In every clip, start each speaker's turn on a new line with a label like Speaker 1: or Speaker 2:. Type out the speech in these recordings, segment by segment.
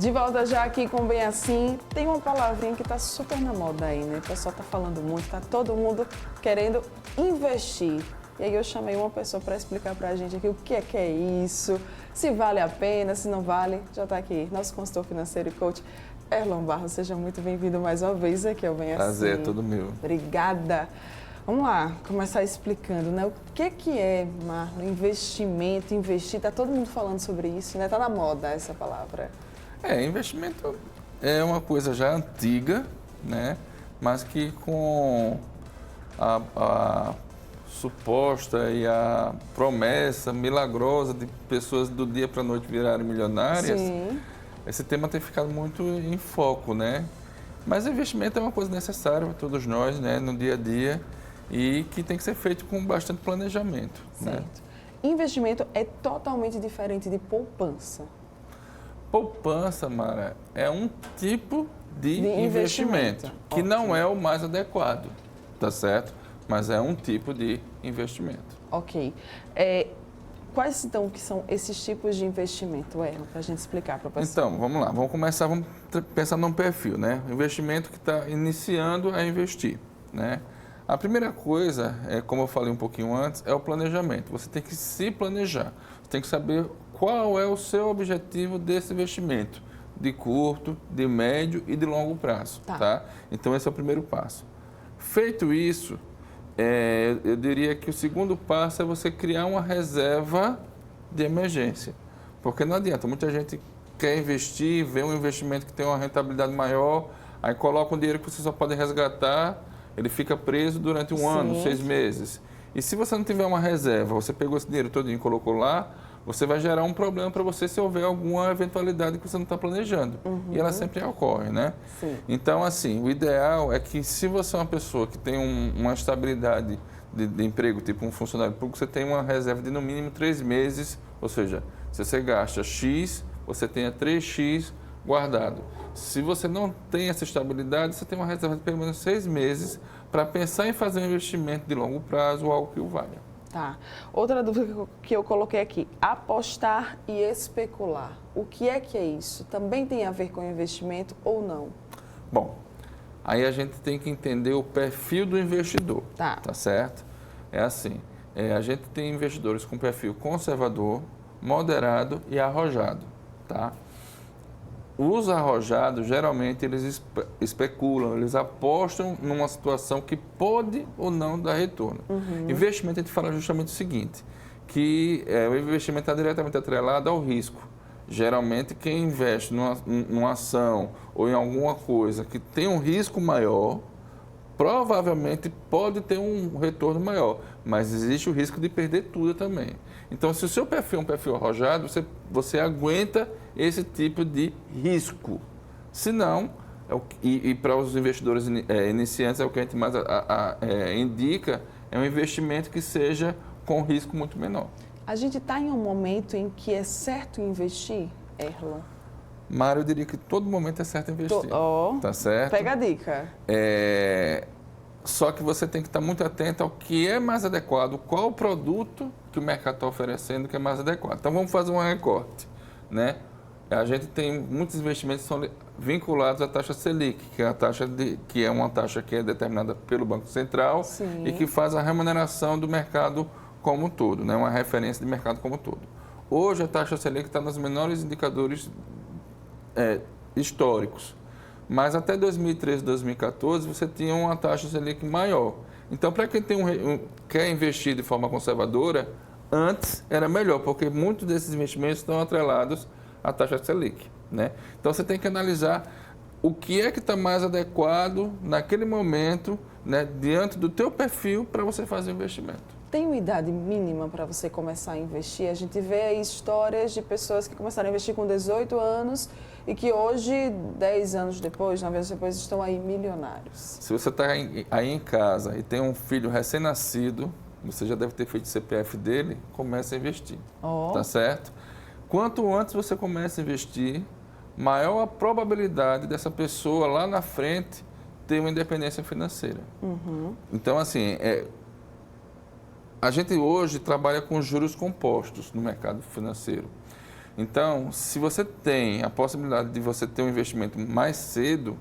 Speaker 1: De volta já aqui com Bem Assim, tem uma palavrinha que está super na moda aí, né? O pessoal está falando muito, está todo mundo querendo investir. E aí eu chamei uma pessoa para explicar para a gente aqui o que é isso, se vale a pena, se não vale. Já está aqui, nosso consultor financeiro e coach, Erlon Barros. Seja muito bem-vindo mais uma vez aqui ao Bem Assim.
Speaker 2: Prazer, todo meu.
Speaker 1: Obrigada. Vamos lá, começar explicando, né? O que é, Marlon, investimento, investir? Está todo mundo falando sobre isso, né? Está na moda essa palavra.
Speaker 2: Investimento é uma coisa já antiga, né? Mas que com a suposta e a promessa milagrosa de pessoas do dia para a noite virarem milionárias,
Speaker 1: Sim.
Speaker 2: Esse tema tem ficado muito em foco, né? Mas investimento é uma coisa necessária para todos nós, né? No dia a dia e que tem que ser feito com bastante planejamento.
Speaker 1: Certo.
Speaker 2: Né?
Speaker 1: Investimento é totalmente diferente de poupança.
Speaker 2: Poupança, Mara, é um tipo de investimento que
Speaker 1: Ok.
Speaker 2: não é o mais adequado, tá certo? Mas é um tipo de investimento.
Speaker 1: Ok. Quais então que são esses tipos de investimento, Erlon, para a gente explicar para o pessoal?
Speaker 2: Então, vamos lá, vamos pensar num perfil, né? Investimento que está iniciando a investir, né? A primeira coisa, como eu falei um pouquinho antes, é o planejamento. Você tem que se planejar, você tem que saber qual é o seu objetivo desse investimento, de curto, de médio e de longo prazo, tá? Então, esse é o primeiro passo. Feito isso, eu diria que o segundo passo é você criar uma reserva de emergência. Porque não adianta, muita gente quer investir, vê um investimento que tem uma rentabilidade maior, aí coloca um dinheiro que você só pode resgatar, ele fica preso durante um ano, 6 meses. E se você não tiver uma reserva, você pegou esse dinheiro todo e colocou lá, você vai gerar um problema para você se houver alguma eventualidade que você não está planejando. E ela sempre ocorre, né?
Speaker 1: Sim.
Speaker 2: Então, assim, o ideal é que se você é uma pessoa que tem uma estabilidade de emprego, tipo um funcionário público, você tem uma reserva de no mínimo 3 meses, ou seja, se você gasta X, você tenha 3X guardado. Se você não tem essa estabilidade, você tem uma reserva de pelo menos 6 meses para pensar em fazer um investimento de longo prazo ou algo que o valha.
Speaker 1: Tá. Outra dúvida que eu coloquei aqui, apostar e especular. O que é isso? Também tem a ver com investimento ou não?
Speaker 2: Bom, aí a gente tem que entender o perfil do investidor, tá certo? É assim, a gente tem investidores com perfil conservador, moderado e arrojado, tá? Os arrojados, geralmente, eles especulam, eles apostam numa situação que pode ou não dar retorno. Investimento, a gente fala justamente o seguinte, que o investimento está diretamente atrelado ao risco. Geralmente, quem investe numa ação ou em alguma coisa que tem um risco maior, provavelmente pode ter um retorno maior, mas existe o risco de perder tudo também. Então, se o seu perfil é um perfil arrojado, você aguenta esse tipo de risco. Se não, e para os investidores iniciantes, é o que a gente mais indica, é um investimento que seja com risco muito menor.
Speaker 1: A gente está em um momento em que é certo investir, Erlon?
Speaker 2: Mário, eu diria que todo momento é certo investir. Tá certo?
Speaker 1: Pega a dica.
Speaker 2: Só que você tem que estar muito atento ao que é mais adequado, qual o produto que o mercado está oferecendo que é mais adequado. Então, vamos fazer um recorte, né? A gente tem muitos investimentos que são vinculados à taxa Selic, que é uma taxa que é determinada pelo Banco Central.
Speaker 1: Sim.
Speaker 2: E que faz a remuneração do mercado como um todo, né? Uma referência de mercado como um todo. Hoje, a taxa Selic está nos menores indicadores históricos. Mas até 2013, 2014, você tinha uma taxa Selic maior. Então, para quem quer investir de forma conservadora, antes era melhor, porque muitos desses investimentos estão atrelados à taxa Selic, né? Então, você tem que analisar o que é que está mais adequado naquele momento, né, diante do teu perfil para você fazer o investimento.
Speaker 1: Tem uma idade mínima para você começar a investir? A gente vê aí histórias de pessoas que começaram a investir com 18 anos e que hoje, 10 anos depois, 9 anos depois, estão aí milionários.
Speaker 2: Se você está aí em casa e tem um filho recém-nascido, você já deve ter feito o CPF dele, comece a investir, tá certo? Quanto antes você começa a investir, maior a probabilidade dessa pessoa lá na frente ter uma independência financeira. Então, assim, a gente hoje trabalha com juros compostos no mercado financeiro. Então, se você tem a possibilidade de você ter um investimento mais cedo,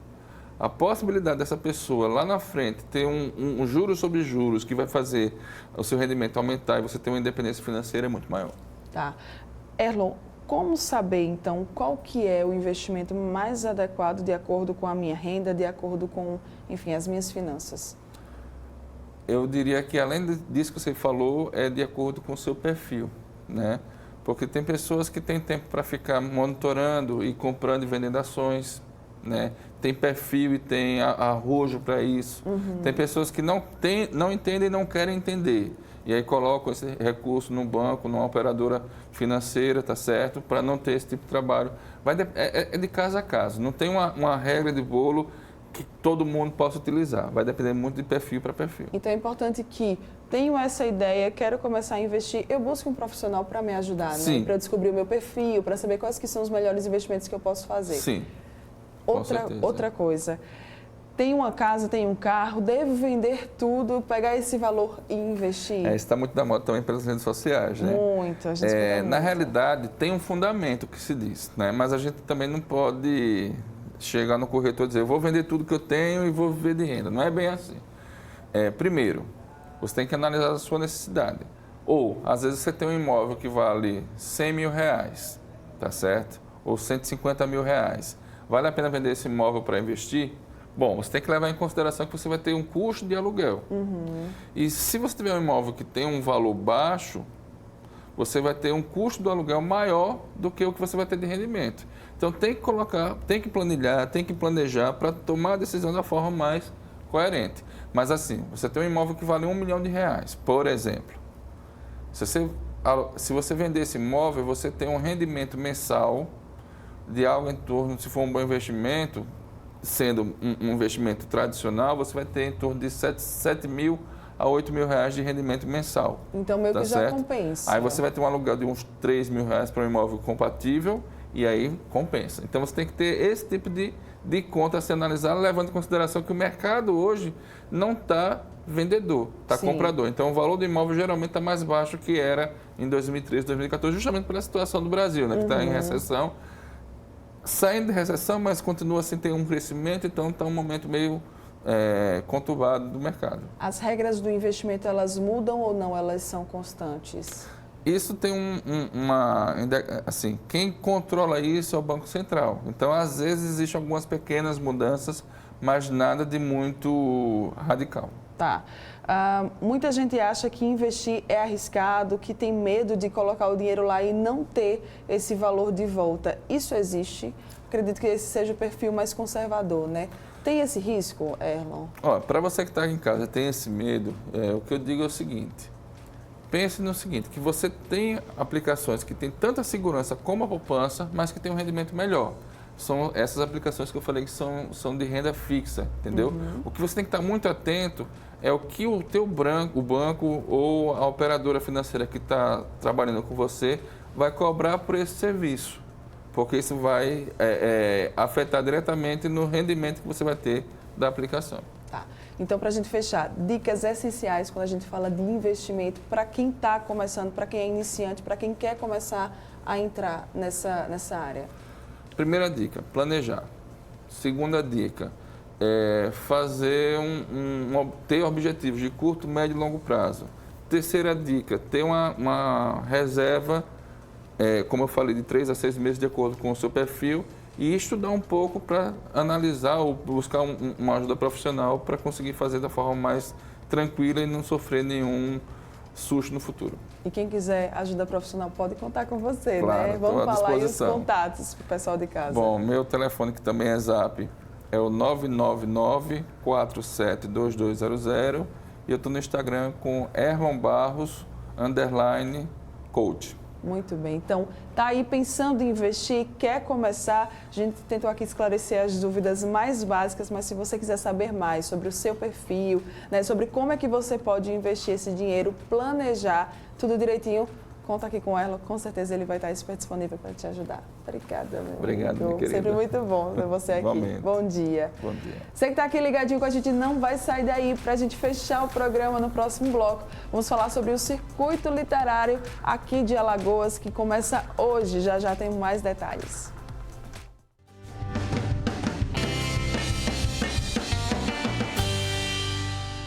Speaker 2: a possibilidade dessa pessoa lá na frente ter um juros sobre juros que vai fazer o seu rendimento aumentar e você ter uma independência financeira é muito maior.
Speaker 1: Tá. Erlon, como saber, então, qual que é o investimento mais adequado de acordo com a minha renda, de acordo com, enfim, as minhas finanças?
Speaker 2: Eu diria que, além disso que você falou, é de acordo com o seu perfil, né? Porque tem pessoas que têm tempo para ficar monitorando e comprando e vendendo ações, né? Tem perfil e tem arrojo para isso. Tem pessoas que não entendem e não querem entender. E aí colocam esse recurso num banco, numa operadora financeira, tá certo? Para não ter esse tipo de trabalho. É de caso a caso. Não tem uma regra de bolo que todo mundo possa utilizar. Vai depender muito de perfil para perfil.
Speaker 1: Então é importante que tenho essa ideia, quero começar a investir, eu busco um profissional para me ajudar, né? Para eu descobrir o meu perfil, para saber quais que são os melhores investimentos que eu posso fazer.
Speaker 2: Sim.
Speaker 1: Outra coisa, tenho uma casa, tenho um carro, devo vender tudo, pegar esse valor e investir?
Speaker 2: Isso está muito na moda também pelas redes sociais, né?
Speaker 1: Muito, a gente
Speaker 2: na realidade, tem um fundamento que se diz, né? Mas a gente também não pode chegar no corretor e dizer, eu vou vender tudo que eu tenho e vou viver de renda. Não é bem assim. Primeiro, você tem que analisar a sua necessidade. Ou, às vezes, você tem um imóvel que vale 100 mil reais, tá certo? Ou 150 mil reais. Vale a pena vender esse imóvel para investir? Bom, você tem que levar em consideração que você vai ter um custo de aluguel. E se você tiver um imóvel que tem um valor baixo, você vai ter um custo do aluguel maior do que o que você vai ter de rendimento. Então, tem que planilhar, tem que planejar para tomar a decisão da forma mais coerente. Mas assim, você tem um imóvel que vale R$1 milhão, por exemplo. Se você vender esse imóvel, você tem um rendimento mensal de algo em torno, se for um bom investimento, sendo um investimento tradicional, você vai ter em torno de 7 mil a 8 mil reais de rendimento mensal.
Speaker 1: Então, meio que já compensa.
Speaker 2: Aí você vai ter um aluguel de uns 3 mil reais para um imóvel compatível e aí compensa. Então, você tem que ter esse tipo de conta a ser analisada, levando em consideração que o mercado hoje não está vendedor, está comprador. Então, o valor do imóvel geralmente está mais baixo que era em 2013, 2014, justamente pela situação do Brasil, né, que está em recessão. Saindo de recessão, mas continua sem ter um crescimento, então está um momento meio conturbado do mercado.
Speaker 1: As regras do investimento, elas mudam ou não? Elas são constantes?
Speaker 2: Isso tem assim, quem controla isso é o Banco Central. Então, às vezes, existem algumas pequenas mudanças, mas nada de muito radical.
Speaker 1: Tá. Muita gente acha que investir é arriscado, que tem medo de colocar o dinheiro lá e não ter esse valor de volta. Isso existe? Acredito que esse seja o perfil mais conservador, né? Tem esse risco, Erlon?
Speaker 2: Para você que está em casa e tem esse medo, o que eu digo é o seguinte. Pense no seguinte, que você tem aplicações que têm tanta segurança como a poupança, mas que tem um rendimento melhor. São essas aplicações que eu falei que são de renda fixa, entendeu? O que você tem que estar muito atento é o que o banco ou a operadora financeira que está trabalhando com você vai cobrar por esse serviço. Porque isso vai afetar diretamente no rendimento que você vai ter da aplicação.
Speaker 1: Tá. Então, para a gente fechar, dicas essenciais quando a gente fala de investimento para quem está começando, para quem é iniciante, para quem quer começar a entrar nessa área.
Speaker 2: Primeira dica, planejar. Segunda dica, ter objetivos de curto, médio e longo prazo. Terceira dica, ter uma reserva, como eu falei, de 3 a 6 meses de acordo com o seu perfil e estudar um pouco para analisar ou buscar uma ajuda profissional para conseguir fazer da forma mais tranquila e não sofrer nenhum susto no futuro.
Speaker 1: E quem quiser ajuda profissional pode contar com você,
Speaker 2: claro,
Speaker 1: né? Vamos falar aí os contatos para o pessoal de casa.
Speaker 2: Bom, meu telefone, que também é Zap, é o 999-472200 e eu estou no Instagram com erlonbarros_coach.
Speaker 1: Muito bem. Então, tá aí pensando em investir, quer começar? A gente tentou aqui esclarecer as dúvidas mais básicas, mas se você quiser saber mais sobre o seu perfil, né, sobre como é que você pode investir esse dinheiro, planejar tudo direitinho, conta aqui com Erlon, com certeza ele vai estar super disponível para te ajudar. Obrigada, meu
Speaker 2: Obrigado, minha querida.
Speaker 1: Sempre muito bom ter você aqui.
Speaker 2: Igualmente.
Speaker 1: Bom dia.
Speaker 2: Bom dia.
Speaker 1: Você que está aqui ligadinho com a gente, não vai sair daí para a gente fechar o programa no próximo bloco. Vamos falar sobre o circuito literário aqui de Alagoas, que começa hoje. Já já tem mais detalhes.